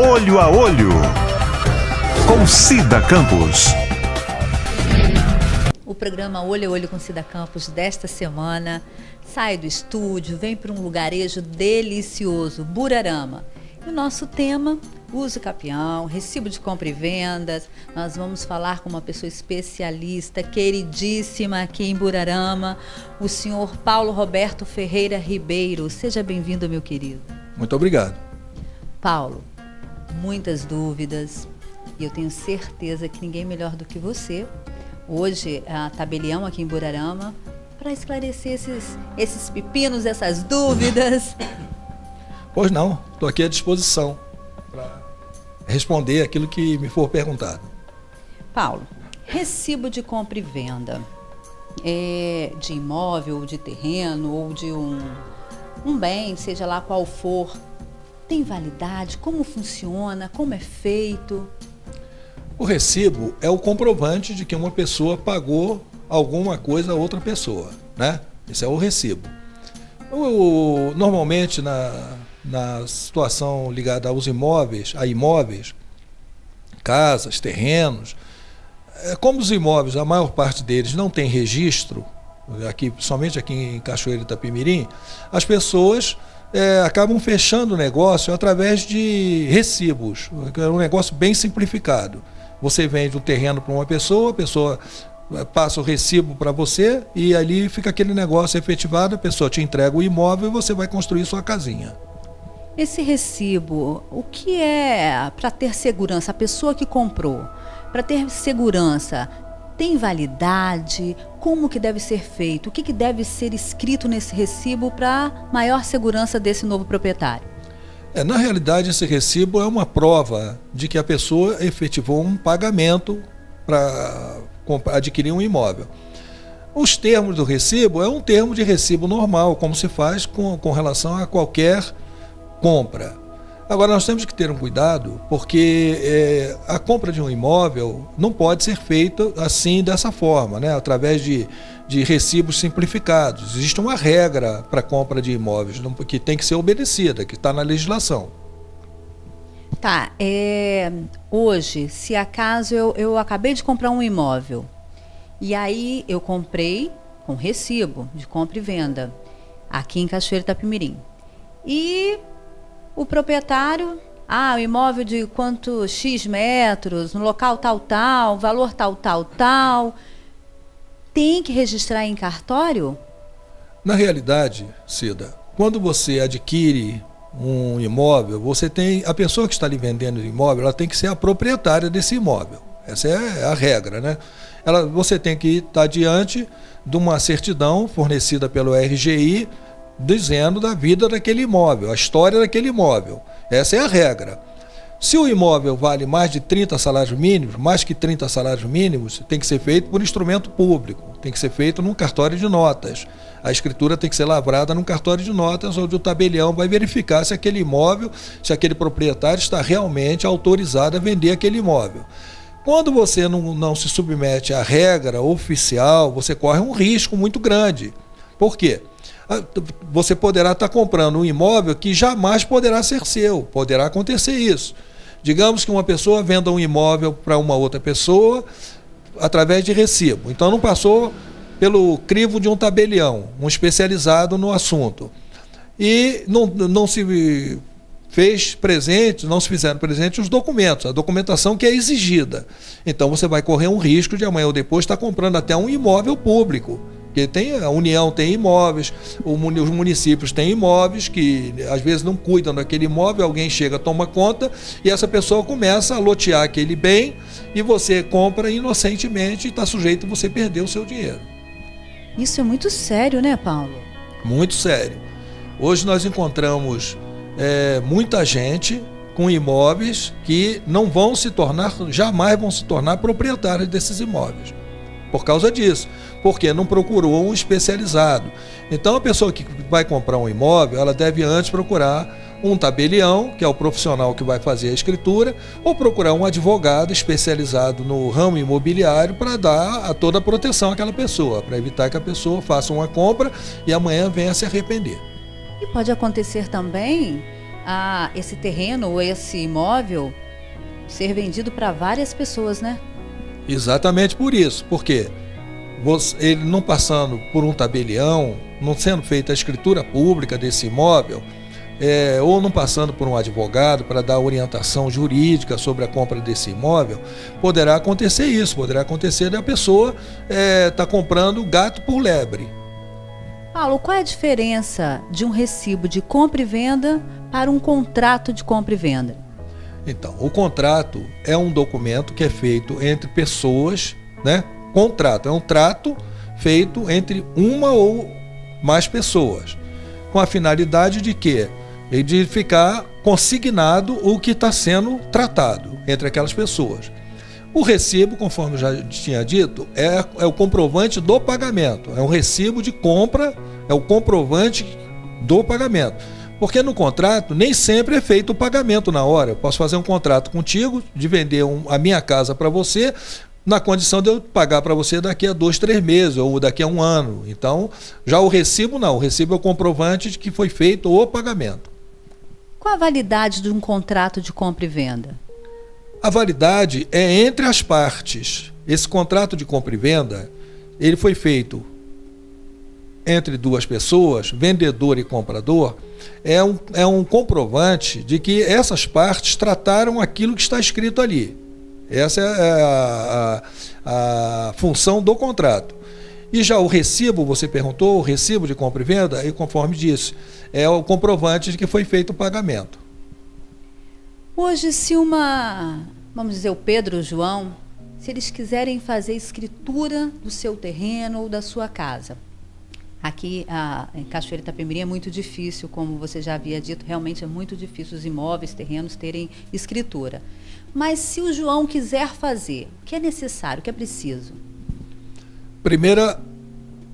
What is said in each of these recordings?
Olho a Olho, com Cida Campos. O programa Olho a Olho com Cida Campos desta semana sai do estúdio, vem para um lugarejo delicioso, Burarama. E o nosso tema, uso capião, recibo de compra e vendas. Nós vamos falar com uma pessoa especialista, queridíssima aqui em Burarama, o senhor Paulo Roberto Ferreira Ribeiro. Seja bem-vindo, meu querido. Muito obrigado. Paulo, muitas dúvidas e eu tenho certeza que ninguém melhor do que você, hoje, a tabelião aqui em Burarama, para esclarecer esses pepinos, essas dúvidas. Pois não, estou aqui à disposição para responder aquilo que me for perguntado. Paulo, recibo de compra e venda de imóvel, de terreno ou de um bem, seja lá qual for, tem validade? Como funciona? Como é feito? O recibo é o comprovante de que uma pessoa pagou alguma coisa a outra pessoa, né? Esse é o recibo. Normalmente, na situação ligada aos imóveis, casas, terrenos, como os imóveis, a maior parte deles não tem registro, somente aqui em Cachoeira de Itapemirim, as pessoas acabam fechando o negócio através de recibos. É um negócio bem simplificado. Você vende um terreno para uma pessoa, a pessoa passa o recibo para você e ali fica aquele negócio efetivado, a pessoa te entrega o imóvel e você vai construir sua casinha. Esse recibo, o que é para ter segurança? A pessoa que comprou, para ter segurança, tem validade? Como que deve ser feito? O que deve ser escrito nesse recibo para maior segurança desse novo proprietário? Na realidade, esse recibo é uma prova de que a pessoa efetivou um pagamento para adquirir um imóvel. Os termos do recibo é um termo de recibo normal, como se faz com relação a qualquer compra. Agora, nós temos que ter um cuidado, porque a compra de um imóvel não pode ser feita assim, dessa forma, né? Através de recibos simplificados. Existe uma regra para a compra de imóveis que tem que ser obedecida, que está na legislação. Tá, hoje, se acaso eu acabei de comprar um imóvel, e aí eu comprei com recibo de compra e venda, aqui em Cachoeira de Itapemirim. E o proprietário, o imóvel de quanto X metros, no local tal, valor tal, tem que registrar em cartório? Na realidade, Cida, quando você adquire um imóvel, a pessoa que está lhe vendendo o imóvel, ela tem que ser a proprietária desse imóvel. Essa é a regra, né? Você tem que estar diante de uma certidão fornecida pelo RGI, dizendo da vida daquele imóvel, a história daquele imóvel. Essa é a regra. Se o imóvel vale mais de 30 salários mínimos, mais que 30 salários mínimos, tem que ser feito por instrumento público, tem que ser feito num cartório de notas. A escritura tem que ser lavrada num cartório de notas, onde o tabelião vai verificar se aquele imóvel, se aquele proprietário está realmente autorizado a vender aquele imóvel. Quando você não se submete à regra oficial, você corre um risco muito grande. Por quê? Você poderá estar comprando um imóvel que jamais poderá ser seu, poderá acontecer isso. Digamos que uma pessoa venda um imóvel para uma outra pessoa através de recibo. Então não passou pelo crivo de um tabelião, um especializado no assunto. E não se fizeram presentes os documentos, a documentação que é exigida. Então você vai correr um risco de amanhã ou depois estar comprando até um imóvel público. Porque a União tem imóveis, os municípios têm imóveis que às vezes não cuidam daquele imóvel, alguém chega, toma conta e essa pessoa começa a lotear aquele bem e você compra inocentemente e está sujeito a você perder o seu dinheiro. Isso é muito sério, né, Paulo? Muito sério. Hoje nós encontramos muita gente com imóveis que jamais vão se tornar proprietários desses imóveis. Por causa disso, porque não procurou um especializado. Então a pessoa que vai comprar um imóvel, ela deve antes procurar um tabelião, que é o profissional que vai fazer a escritura, ou procurar um advogado especializado no ramo imobiliário para dar toda a proteção àquela pessoa, para evitar que a pessoa faça uma compra e amanhã venha se arrepender. E pode acontecer também esse terreno ou esse imóvel ser vendido para várias pessoas, né? Exatamente por isso. Por quê? Ele não passando por um tabelião, não sendo feita a escritura pública desse imóvel, ou não passando por um advogado para dar orientação jurídica sobre a compra desse imóvel, poderá acontecer isso, poderá acontecer da pessoa estar comprando gato por lebre. Paulo, qual é a diferença de um recibo de compra e venda para um contrato de compra e venda? Então, o contrato é um documento que é feito entre pessoas, né? Contrato é um trato feito entre uma ou mais pessoas, com a finalidade de quê? De ficar consignado o que está sendo tratado entre aquelas pessoas. O recibo, conforme eu já tinha dito, é o comprovante do pagamento. É um recibo de compra, é o comprovante do pagamento. Porque no contrato nem sempre é feito o pagamento na hora. Eu posso fazer um contrato contigo de vender a minha casa para você, na condição de eu pagar para você daqui a 2, 3 meses ou daqui a 1 ano. Então, já o recibo não. O recibo é o comprovante de que foi feito o pagamento. Qual a validade de um contrato de compra e venda? A validade é entre as partes. Esse contrato de compra e venda, ele foi feito entre 2 pessoas, vendedor e comprador, é um comprovante de que essas partes trataram aquilo que está escrito ali. Essa é a função do contrato. E já o recibo, você perguntou, o recibo de compra e venda, e conforme disse, é o comprovante de que foi feito o pagamento. Hoje, vamos dizer, o Pedro e o João, se eles quiserem fazer escritura do seu terreno ou da sua casa. Aqui em Cachoeira Itapemirim é muito difícil, como você já havia dito, realmente é muito difícil os imóveis, terrenos terem escritura. Mas se o João quiser fazer, o que é necessário, o que é preciso? Primeira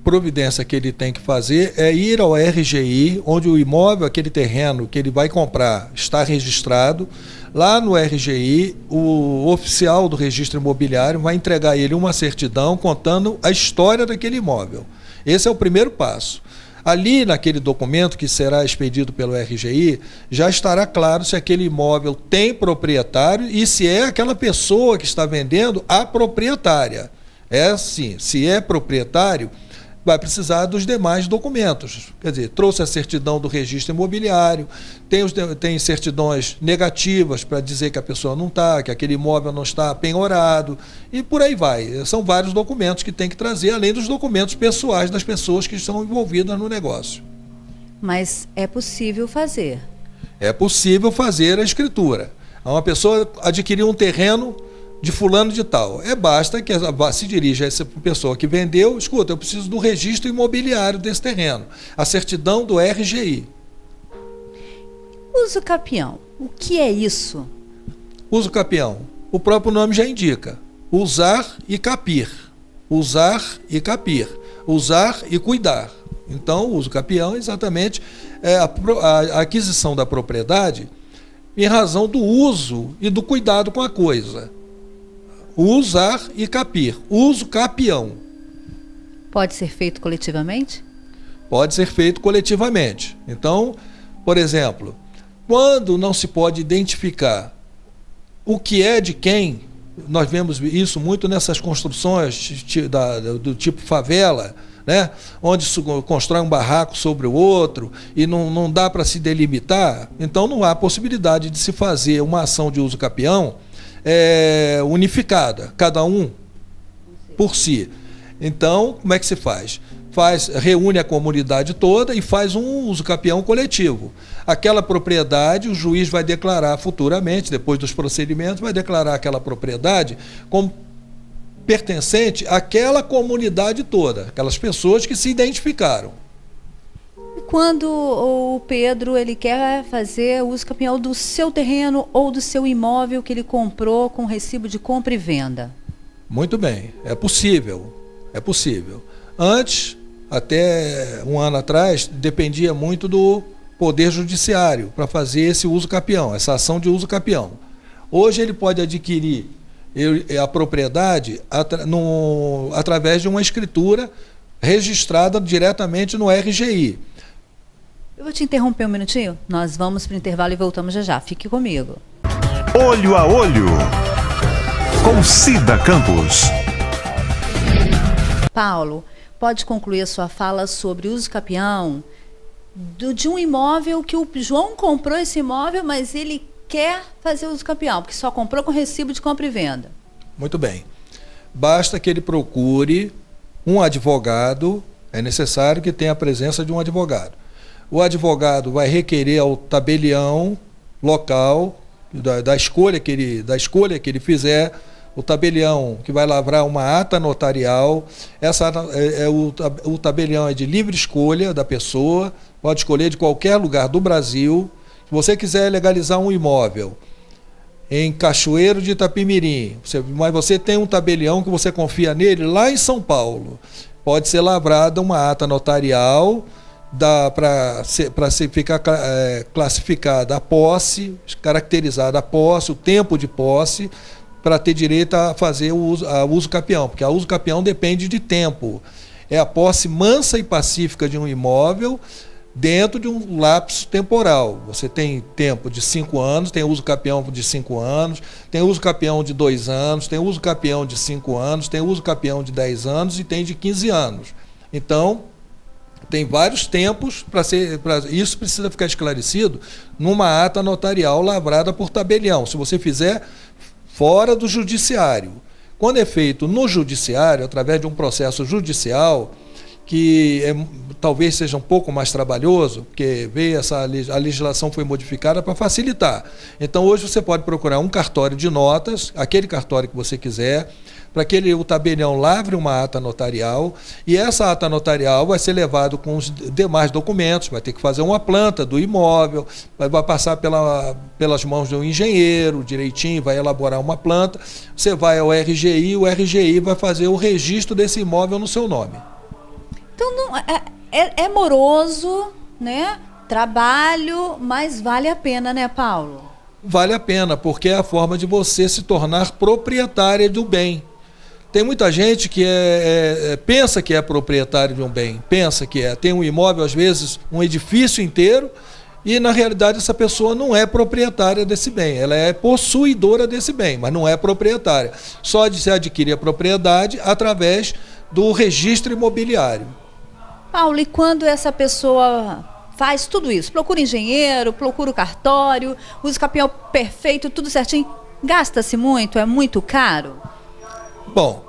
providência que ele tem que fazer é ir ao RGI, onde o imóvel, aquele terreno que ele vai comprar, está registrado. Lá no RGI, o oficial do registro imobiliário vai entregar a ele uma certidão contando a história daquele imóvel. Esse é o primeiro passo. Ali, naquele documento que será expedido pelo RGI, já estará claro se aquele imóvel tem proprietário e se é aquela pessoa que está vendendo a proprietária. É assim, se é proprietário, vai precisar dos demais documentos. Quer dizer, trouxe a certidão do registro imobiliário, tem certidões negativas para dizer que a pessoa não está, que aquele imóvel não está penhorado, e por aí vai. São vários documentos que tem que trazer, além dos documentos pessoais das pessoas que estão envolvidas no negócio. Mas é possível fazer? É possível fazer a escritura. Uma pessoa adquiriu um terreno de fulano de tal. Basta que se dirija a essa pessoa que vendeu, escuta, eu preciso do registro imobiliário desse terreno, a certidão do RGI. Uso capião, o que é isso? Uso capião, o próprio nome já indica, usar e capir, usar e capir, usar e cuidar. Então, o uso capião exatamente é a aquisição da propriedade em razão do uso e do cuidado com a coisa. Usar e capir. Uso capião. Pode ser feito coletivamente? Pode ser feito coletivamente. Então, por exemplo, quando não se pode identificar o que é de quem, nós vemos isso muito nessas construções do tipo favela, né? Onde se constrói um barraco sobre o outro e não dá para se delimitar, então não há possibilidade de se fazer uma ação de uso capião unificada, cada um por si. Então, como é que se faz? Reúne a comunidade toda e faz um uso capião coletivo. Aquela propriedade, o juiz vai declarar futuramente, depois dos procedimentos, vai declarar aquela propriedade como pertencente àquela comunidade toda, aquelas pessoas que se identificaram. E quando o Pedro ele quer fazer uso capião do seu terreno ou do seu imóvel que ele comprou com recibo de compra e venda? Muito bem, é possível, é possível. Antes, até um ano atrás, dependia muito do Poder Judiciário para fazer esse uso capião, essa ação de uso capião. Hoje ele pode adquirir a propriedade através de uma escritura registrada diretamente no RGI. Eu vou te interromper um minutinho. Nós vamos para o intervalo e voltamos já já. Fique comigo. Olho a Olho, com Cida Campos. Paulo, pode concluir a sua fala sobre uso capião de um imóvel que o João comprou esse imóvel, mas ele quer fazer uso capião, porque só comprou com recibo de compra e venda. Muito bem. Basta que ele procure um advogado, é necessário que tenha a presença de um advogado. O advogado vai requerer ao tabelião local da escolha que ele fizer, o tabelião que vai lavrar uma ata notarial. O tabelião é de livre escolha da pessoa, pode escolher de qualquer lugar do Brasil. Se você quiser legalizar um imóvel em Cachoeiro de Itapimirim, mas você tem um tabelião que você confia nele lá em São Paulo, pode ser lavrada uma ata notarial para ficar classificada a posse, caracterizada a posse, o tempo de posse, para ter direito a fazer o uso capião, porque a uso capião depende de tempo. É a posse mansa e pacífica de um imóvel dentro de um lapso temporal. Você tem tempo de 5 anos, tem uso capião de 5 anos, tem uso capião de 2 anos, tem uso capião de 5 anos, tem uso capião de 10 anos e tem de 15 anos. Então, tem vários tempos isso precisa ficar esclarecido numa ata notarial lavrada por tabelião, se você fizer fora do judiciário. Quando é feito no judiciário, através de um processo judicial, que talvez seja um pouco mais trabalhoso, porque a legislação foi modificada para facilitar. Então, hoje você pode procurar um cartório de notas, aquele cartório que você quiser, para que o tabelião lavre uma ata notarial, e essa ata notarial vai ser levada com os demais documentos, vai ter que fazer uma planta do imóvel, vai passar pelas mãos de um engenheiro direitinho, vai elaborar uma planta, você vai ao RGI, o RGI vai fazer o registro desse imóvel no seu nome. Então, não, é moroso, né? Trabalho, mas vale a pena, né, Paulo? Vale a pena, porque é a forma de você se tornar proprietária do bem. Tem muita gente que pensa que é proprietário de um bem, tem um imóvel, às vezes, um edifício inteiro, e na realidade essa pessoa não é proprietária desse bem, ela é possuidora desse bem, mas não é proprietária. Só se adquirir a propriedade através do registro imobiliário. Paulo, e quando essa pessoa faz tudo isso, procura engenheiro, procura o cartório, usa o capião perfeito, tudo certinho, gasta-se muito, é muito caro? Bom,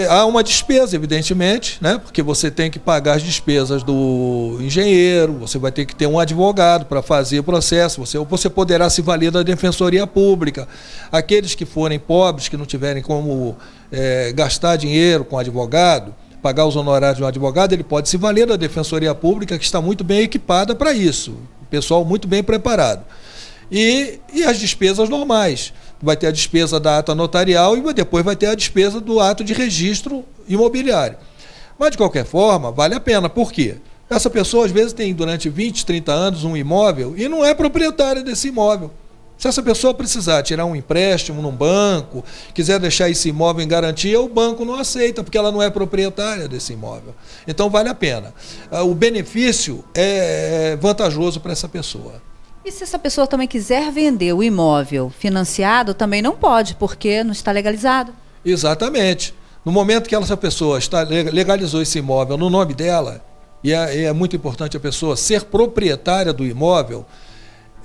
há uma despesa, evidentemente, né? Porque você tem que pagar as despesas do engenheiro, você vai ter que ter um advogado para fazer o processo, você poderá se valer da Defensoria Pública. Aqueles que forem pobres, que não tiverem como gastar dinheiro com advogado, pagar os honorários de um advogado, ele pode se valer da Defensoria Pública, que está muito bem equipada para isso, o pessoal muito bem preparado. E as despesas normais. Vai ter a despesa da ata notarial e depois vai ter a despesa do ato de registro imobiliário. Mas, de qualquer forma, vale a pena. Por quê? Essa pessoa, às vezes, tem durante 20, 30 anos um imóvel e não é proprietária desse imóvel. Se essa pessoa precisar tirar um empréstimo num banco, quiser deixar esse imóvel em garantia, o banco não aceita, porque ela não é proprietária desse imóvel. Então, vale a pena. O benefício é vantajoso para essa pessoa. E se essa pessoa também quiser vender o imóvel financiado, também não pode, porque não está legalizado? Exatamente. No momento que essa pessoa legalizou esse imóvel no nome dela, e é muito importante a pessoa ser proprietária do imóvel,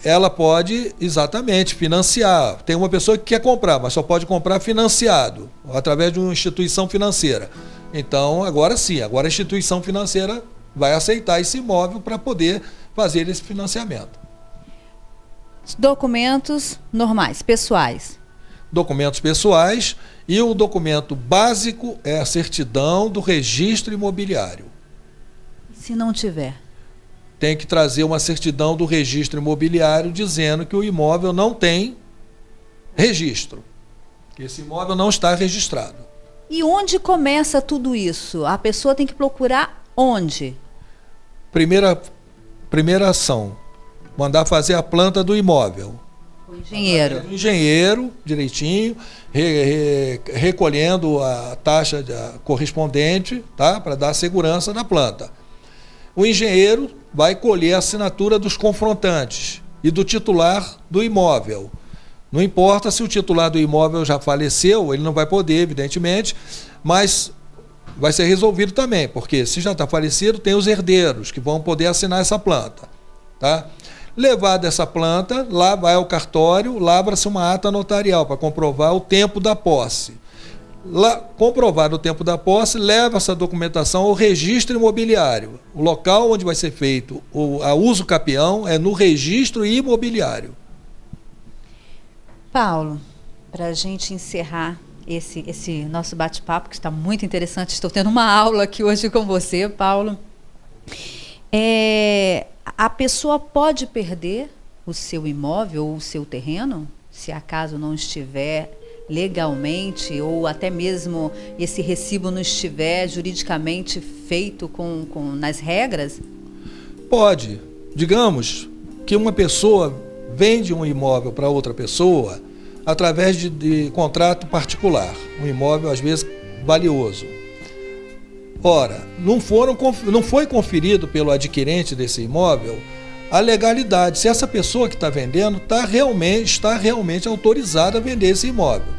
ela pode, exatamente, financiar. Tem uma pessoa que quer comprar, mas só pode comprar financiado, através de uma instituição financeira. Então, agora sim, agora a instituição financeira vai aceitar esse imóvel para poder fazer esse financiamento. Documentos normais, pessoais. Documentos pessoais, e o documento básico é a certidão do registro imobiliário. Se não tiver? Tem que trazer uma certidão do registro imobiliário dizendo que o imóvel não tem registro, que esse imóvel não está registrado. E onde começa tudo isso? A pessoa tem que procurar onde? Primeira ação, mandar fazer a planta do imóvel. O engenheiro. O engenheiro, direitinho, recolhendo a taxa correspondente, tá? Para dar segurança na planta. O engenheiro vai colher a assinatura dos confrontantes e do titular do imóvel. Não importa se o titular do imóvel já faleceu, ele não vai poder, evidentemente, mas vai ser resolvido também, porque se já está falecido, tem os herdeiros que vão poder assinar essa planta. Tá? Levada essa planta, lá vai ao cartório, lavra-se uma ata notarial para comprovar o tempo da posse. Lá, comprovado o tempo da posse, leva essa documentação ao registro imobiliário. O local onde vai ser feito a uso capião é no registro imobiliário. Paulo, para a gente encerrar esse nosso bate-papo, que está muito interessante, estou tendo uma aula aqui hoje com você, Paulo. A pessoa pode perder o seu imóvel ou o seu terreno, se acaso não estiver legalmente, ou até mesmo esse recibo não estiver juridicamente feito nas regras? Pode. Digamos que uma pessoa vende um imóvel para outra pessoa através de contrato particular, um imóvel às vezes valioso. Ora, não foi conferido pelo adquirente desse imóvel a legalidade, se essa pessoa que está vendendo está realmente autorizada a vender esse imóvel.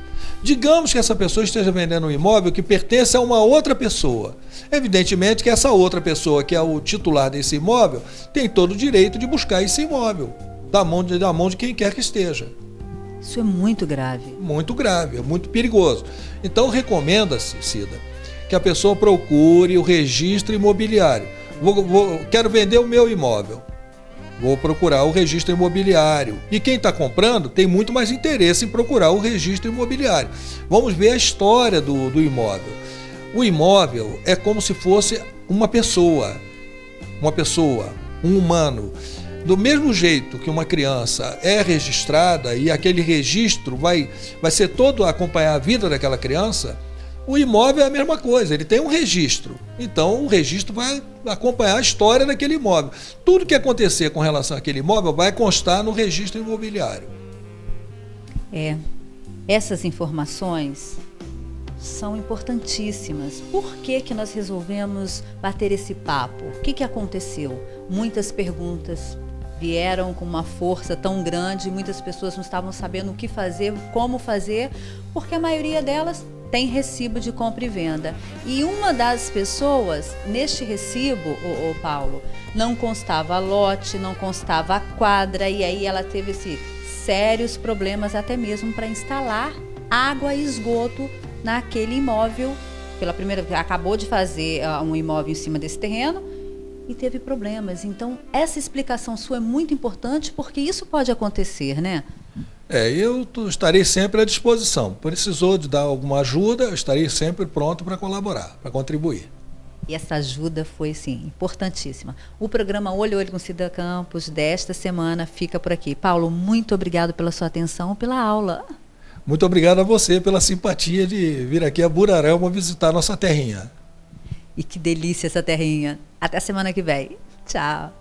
Digamos que essa pessoa esteja vendendo um imóvel que pertence a uma outra pessoa. Evidentemente que essa outra pessoa, que é o titular desse imóvel, tem todo o direito de buscar esse imóvel da mão de quem quer que esteja. Isso é muito grave. Muito grave, é muito perigoso. Então recomenda-se, Cida, que a pessoa procure o registro imobiliário. Quero vender o meu imóvel. Vou procurar o registro imobiliário. E quem está comprando tem muito mais interesse em procurar o registro imobiliário. Vamos ver a história do imóvel. O imóvel é como se fosse uma pessoa, um humano. Do mesmo jeito que uma criança é registrada e aquele registro vai ser todo acompanhar a vida daquela criança, o imóvel é a mesma coisa, ele tem um registro. Então o registro vai acompanhar a história daquele imóvel. Tudo que acontecer com relação àquele imóvel vai constar no registro imobiliário. Essas informações são importantíssimas. Por que nós resolvemos bater esse papo? O que aconteceu? Muitas perguntas vieram com uma força tão grande, muitas pessoas não estavam sabendo o que fazer, como fazer, porque a maioria delas tem recibo de compra e venda. E uma das pessoas, neste recibo, Paulo, não constava lote, não constava a quadra, e aí ela teve sérios problemas até mesmo para instalar água e esgoto naquele imóvel. Pela primeira vez, acabou de fazer um imóvel em cima desse terreno e teve problemas. Então, essa explicação sua é muito importante, porque isso pode acontecer, né? Eu estarei sempre à disposição. Precisou de dar alguma ajuda, eu estarei sempre pronto para colaborar, para contribuir. E essa ajuda foi, importantíssima. O programa Olho a Olho com Cida Campos desta semana fica por aqui. Paulo, muito obrigado pela sua atenção, pela aula. Muito obrigado a você pela simpatia de vir aqui a Burarama visitar nossa terrinha. E que delícia essa terrinha. Até a semana que vem. Tchau.